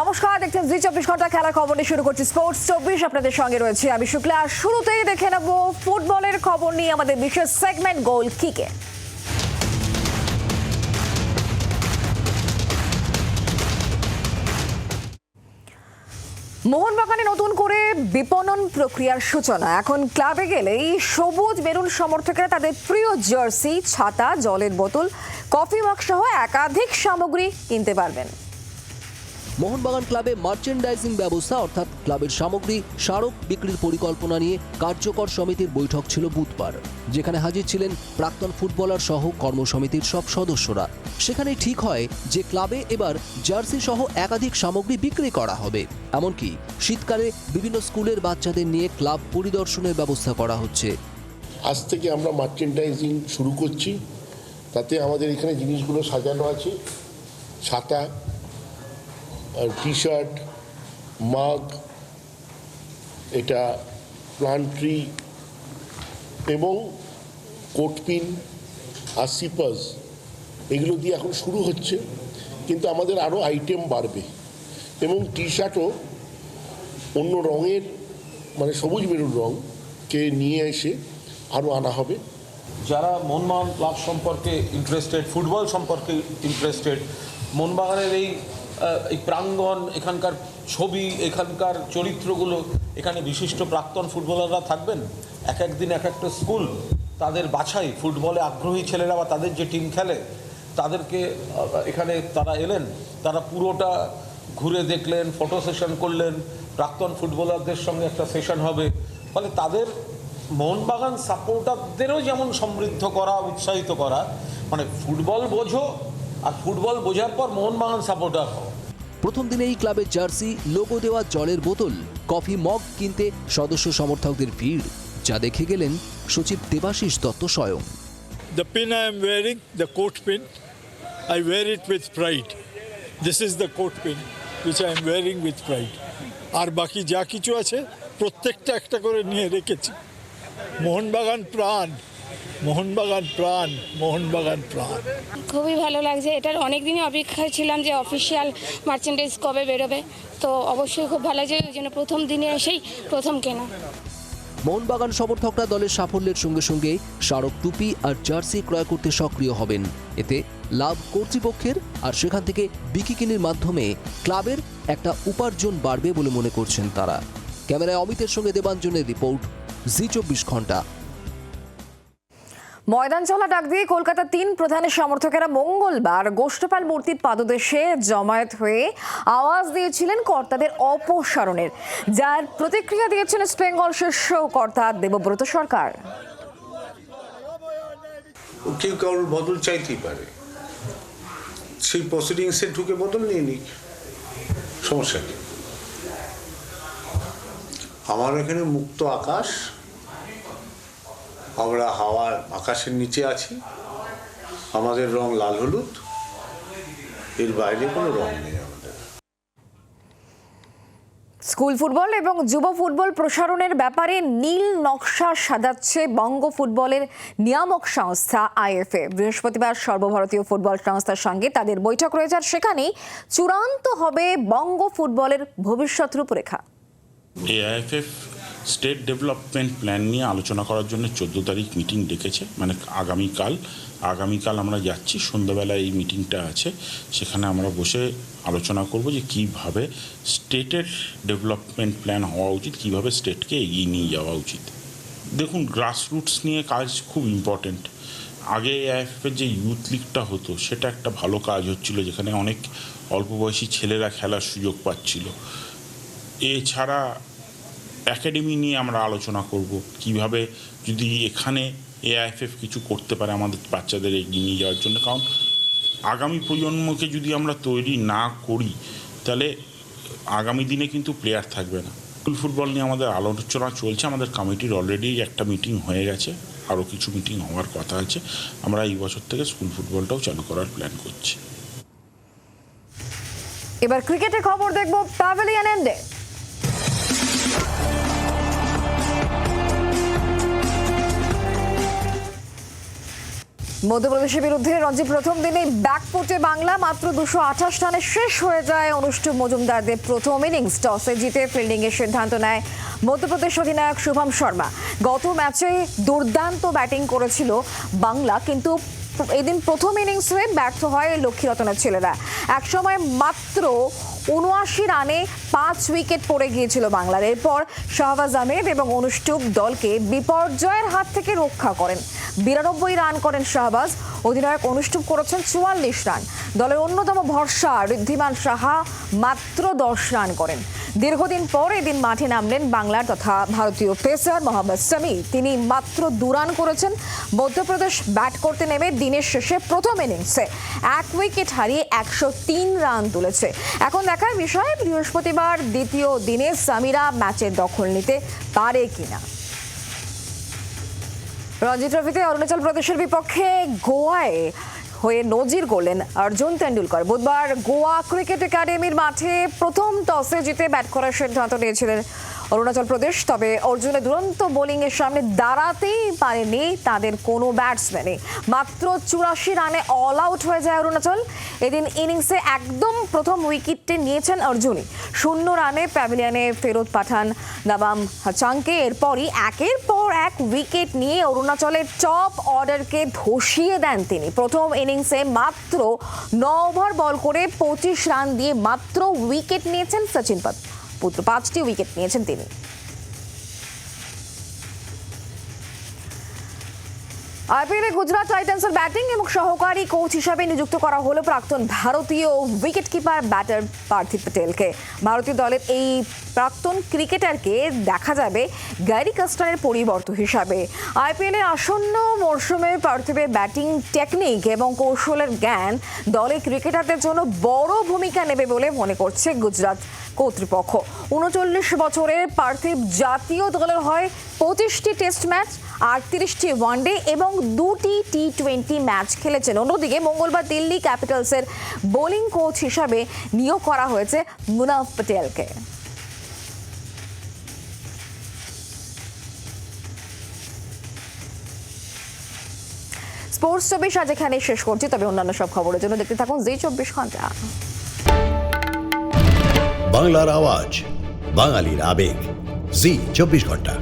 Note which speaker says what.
Speaker 1: নমস্কার, দেখছেন জি 24 ঘন্টা খেলার খবর নিয়ে শুরু করছি স্পোর্টস 24। আপনাদের সঙ্গে রয়েছে আমি শুক্লা। আর শুরুতেই দেখে নেব ফুটবলের খবর নিয়ে আমাদের বিশেষ সেগমেন্ট গোল কিকে। মোহনবাগানে নতুন করে বিপণন প্রক্রিয়ার সূচনা। এখন ক্লাবে গেলেই সবুজ মেরুন সমর্থকেরা তাদের প্রিয় জার্সি, ছাতা, জলের বোতল, কফি মগ সহ একাধিক সামগ্রী কিনতে পারবেন।
Speaker 2: মোহনবাগান ক্লাবে মার্চেন্ডাইজিং ব্যবস্থা অর্থাৎ ক্লাবের সামগ্রী স্মারক বিক্রির পরিকল্পনা নিয়ে কার্যকর সমিতির বৈঠক ছিল বুধবার, যেখানে হাজির ছিলেন প্রাক্তন ফুটবলার সহ কর্মসমিতির সব সদস্যরা। সেখানে ঠিক হয় যে ক্লাবে এবার জার্সি সহ একাধিক সামগ্রী বিক্রি করা হবে। এমনকি শীতকালে বিভিন্ন স্কুলের বাচ্চাদের নিয়ে ক্লাব পরিদর্শনের ব্যবস্থা করা হচ্ছে।
Speaker 3: আজ থেকে আমরা মার্চেন্ডাইজিং শুরু করছি। তাতে আমাদের এখানে জিনিসগুলো সাজানো আছে, ছাতা, টি শার্ট, মাগ, এটা প্লান্ট ট্রি এবং কোটপিন আর সিপার্স, এগুলো দিয়ে এখন শুরু হচ্ছে, কিন্তু আমাদের আরও আইটেম বাড়বে এবং টি শার্টও অন্য রঙের, মানে সবুজ মেরুন রঙকে নিয়ে এসে আরও আনা হবে।
Speaker 4: যারা মোহনবাগান ক্লাব সম্পর্কে ইন্টারেস্টেড, ফুটবল সম্পর্কে ইন্টারেস্টেড, মোহনবাগানের এই প্রাঙ্গণ, এখানকার ছবি, এখানকার চরিত্রগুলো, এখানে বিশিষ্ট প্রাক্তন ফুটবলাররা থাকবেন। এক একদিন এক একটা স্কুল তাদের বাছাই, ফুটবলে আগ্রহী ছেলেরা বা তাদের যে টিম খেলে তাদেরকে এখানে তারা এলেন, তারা পুরোটা ঘুরে দেখলেন, ফটো সেশন করলেন, প্রাক্তন ফুটবলারদের সঙ্গে একটা সেশন হবে। ফলে তাদের মোহনবাগান সাপোর্টারদেরও যেমন সমৃদ্ধ করা, উৎসাহিত করা, মানে ফুটবল বোঝো আর ফুটবল বোঝার পর মোহনবাগান সাপোর্টার হও।
Speaker 2: প্রথম দিনেই ক্লাবের জার্সি, লোগো দেওয়া জলের বোতল, কফি মগ কিনতে সদস্য সমর্থকদের ভিড়, যা দেখে গেলেন সচিব দেবাশিস দত্ত স্বয়ং।
Speaker 5: The pin I am wearing, the coat pin, I wear it with pride. This is the coat pin which I am wearing with pride. আর বাকি যা কিছু আছে প্রত্যেকটা একটা করে নিয়ে রেখেছি। মোহনবাগান প্রাণ, মোহনবাগান প্রাণ, মোহনবাগান প্রাণ।
Speaker 6: খুবই ভালো লাগছে। এটার অনেক দিনই অপেক্ষায় ছিলাম যে অফিসিয়াল মার্চেন্ডাইজ কবে বেরোবে, তো অবশ্যই খুব ভালো লাগছে। ওই জন্য প্রথম দিনে এসেই প্রথম কেনা।
Speaker 2: মোহনবাগান সমর্থকরা দলের সাফল্যের সঙ্গে সঙ্গে স্মারক টুপি আর জার্সি ক্রয় করতে সক্রিয় হবেন। এতে লাভ কর্তৃপক্ষের, আর সেখান থেকে বিকিকিনির মাধ্যমে ক্লাবের একটা উপার্জন বাড়বে বলে মনে করছেন তারা। ক্যামেরায় অমিতের সঙ্গে দেবাঞ্জনের রিপোর্ট, জি 24 ঘন্টা।
Speaker 1: ময়দান চলা ডাক দিয়ে কলকাতার 3 প্রধানের সমর্থকেরা মঙ্গলবার গোষ্ঠপাল মূর্তির পাদদেশে জমায়েত হয়ে আওয়াজ দিয়েছিলেন কর্তাদের অপসারণের, যার প্রতিক্রিয়া দিয়েছেন ইস্ট বেঙ্গল শীর্ষ কর্তা দেবব্রত সরকার।
Speaker 7: কেউ কারোর বদল চাইতেই পারে, সেই প্রসিডিংসে ঢুকে বদল নিয়ে নিক, সমস্যা নেই। আমার এখানে মুক্ত আকাশ, আমরা হাওয়ার আকাশের নিচে আছি, আমাদের রং লাল হলুদ, এর বাইরে কোনো রং নেই আমাদের।
Speaker 1: স্কুল ফুটবল এবং যুব ফুটবল প্রসারণের ব্যাপারে নীল নকশা সাজাচ্ছে বঙ্গ ফুটবলের নিয়ামক সংস্থা আইএফএ। বৃহস্পতিবার সর্বভারতীয় ফুটবল সংস্থার সঙ্গে তাদের বৈঠক রয়েছে, আর সেখানেই চূড়ান্ত হবে বঙ্গ ফুটবলের ভবিষ্যৎ রূপরেখা।
Speaker 8: এআইএফএফ স্টেট ডেভেলপমেন্ট প্ল্যান নিয়ে আলোচনা করার জন্য 14 তারিখ মিটিং ডেকেছে, মানে আগামীকাল আমরা যাচ্ছি। সন্ধ্যাবেলায় এই মিটিংটা আছে, সেখানে আমরা বসে আলোচনা করব যে কীভাবে স্টেটের ডেভেলপমেন্ট প্ল্যান হওয়া উচিত, কীভাবে স্টেটকে এগিয়ে নিয়ে যাওয়া উচিত। দেখুন, গ্রাসরুটস নিয়ে কাজ খুব ইম্পর্টেন্ট। আগে এআইএফএফের যে ইউথ লিগটা হতো সেটা একটা ভালো কাজ হচ্ছিল, যেখানে অনেক অল্প বয়সী ছেলেরা খেলার সুযোগ পাচ্ছিল। এছাড়া একাডেমি নিয়ে আমরা আলোচনা করব, কিভাবে যদি এখানে এআইএফএফ কিছু করতে পারে আমাদের বাচ্চাদের এগিয়ে নিয়ে যাওয়ার জন্য। কারণ আগামী প্রজন্মকে যদি আমরা তৈরি না করি, তাহলে আগামী দিনে কিন্তু প্লেয়ার থাকবে না। স্কুল ফুটবল নিয়ে আমাদের আলোচনা চলছে, আমাদের কমিটির অলরেডি একটা মিটিং হয়ে গেছে, আরও কিছু মিটিং হওয়ার কথা আছে। আমরা এই বছর থেকে স্কুল ফুটবলটাও চালু করার প্ল্যান করছি।
Speaker 1: এবার ক্রিকেটের খবর দেখব প্যাভিলিয়ন এন্ডে। মধ্যপ্রদেশের বিরুদ্ধে রঞ্জি প্রথম দিনে ব্যাকফুটে বাংলা, মাত্র 228 রানে শেষ হয়ে যায় অনুষ্ঠুপ মজুমদারদের প্রথম ইনিংস। টসে জিতে ফিল্ডিং এর সিদ্ধান্ত নেয় মধ্যপ্রদেশ অধিনায়ক শুভম শর্মা। গত ম্যাচে দুর্দান্ত ব্যাটিং করেছিল বাংলা, কিন্তু এদিন প্রথম ইনিংসে ব্যর্থ হয় লক্ষ্মীরতনের ছেলেরা। একসময় মাত্র 79 রানে 5 উইকেট পড়ে গিয়েছিল বাংলার। এরপর শাহবাজ আহমেদ এবং অনুষ্ঠুপ দলকে বিপর্যয়ের হাত থেকে রক্ষা করেন। 92 রান করেন শাহবাজ, অধিনায়ক অনুষ্ঠুপ করেছেন 44 রান। দলের অন্যতম ভরসা ঋদ্ধিমান সাহা মাত্র 10 রান করেন। দীর্ঘদিন পর এদিন মাঠে নামলেন বাংলার তথা ভারতীয় পেসার মোহাম্মদ সামি। তিনি মাত্র 2 রান করেছেন। মধ্যপ্রদেশ ব্যাট করতে নেমে দিনের শেষে প্রথম ইনিংসে 1 উইকেট হারিয়ে 103 রান তুলেছে। এখন দেখার বিষয় বৃহস্পতিবার দ্বিতীয় দিনে সামিরা ম্যাচের দখল নিতে পারে কিনা। রঞ্জি ট্রফিতে অরুণাচল প্রদেশের বিপক্ষে গোয়ায় হয়ে নজির গড়লেন অর্জুন তেন্ডুলকর। বুধবার গোয়া ক্রিকেট একাডেমির মাঠে প্রথম টসে জিতে ব্যাট করার সিদ্ধান্ত নিয়েছিলেন অরুণাচল প্রদেশ। তবে অর্জুনের দুরন্ত বোলিং এর সামনে দাঁড়াতেই পারেনি তাদের কোনো ব্যাটসম্যানই। মাত্র 84 রানে অল আউট হয়ে যায় অরুণাচল। এদিন ইনিংসে একদম প্রথম উইকেটটি নিয়েছেন অর্জুনই। 0 রানে প্যাভিলিয়নে ফেরত পাঠান নাবাম হাচাংকে। এরপরই একের পর এক উইকেট নিয়ে অরুণাচলের টপ অর্ডারকে ধসিয়ে দেন তিনি। প্রথম ইনিংসে মাত্র 9 ওভার বল করে 25 রান দিয়ে মাত্র উইকেট নিয়েছেন সচিন পুত্র। 5টি উইকেট নিয়েছেন তিনি। আইপিএলে গুজরাট টাইটান্সের ব্যাটিং এবং সহকারী কোচ হিসাবে নিযুক্ত করা হলো প্রাক্তন ভারতীয় উইকেট কিপার ব্যাটার পার্থিব প্যাটেলকে। ভারতীয় দলের এই প্রাক্তন ক্রিকেটারকে দেখা যাবে গ্যারি কাস্টারের পরিবর্তন হিসাবে। আইপিএলের আসন্ন মরশুমে পার্থিবের ব্যাটিং টেকনিক এবং কৌশলের জ্ঞান দলে ক্রিকেটারদের জন্য বড় ভূমিকা নেবে বলে মনে করছে গুজরাট কর্তৃপক্ষ। 39 বছরের পার্থিব জাতীয় দলের হয় 25টি টেস্ট ম্যাচ, 38টি ওয়ানডে এবং 2টি টি20 ম্যাচ খেলেছেন। অন্যদিকে মঙ্গলবার দিল্লি ক্যাপিটালসের বোলিং কোচ হিসাবে নিয়োগ করা হয়েছে মুনাফ প্যাটেলকে। স্পোর্টস 24 আজ এখানে শেষ করছি। তবে অন্যান্য সব খবরের জন্য দেখতে থাকুন জি 24 ঘন্টা।
Speaker 9: বাংলার আওয়াজ, বাঙালির আবেগ, জি 24 ঘন্টা।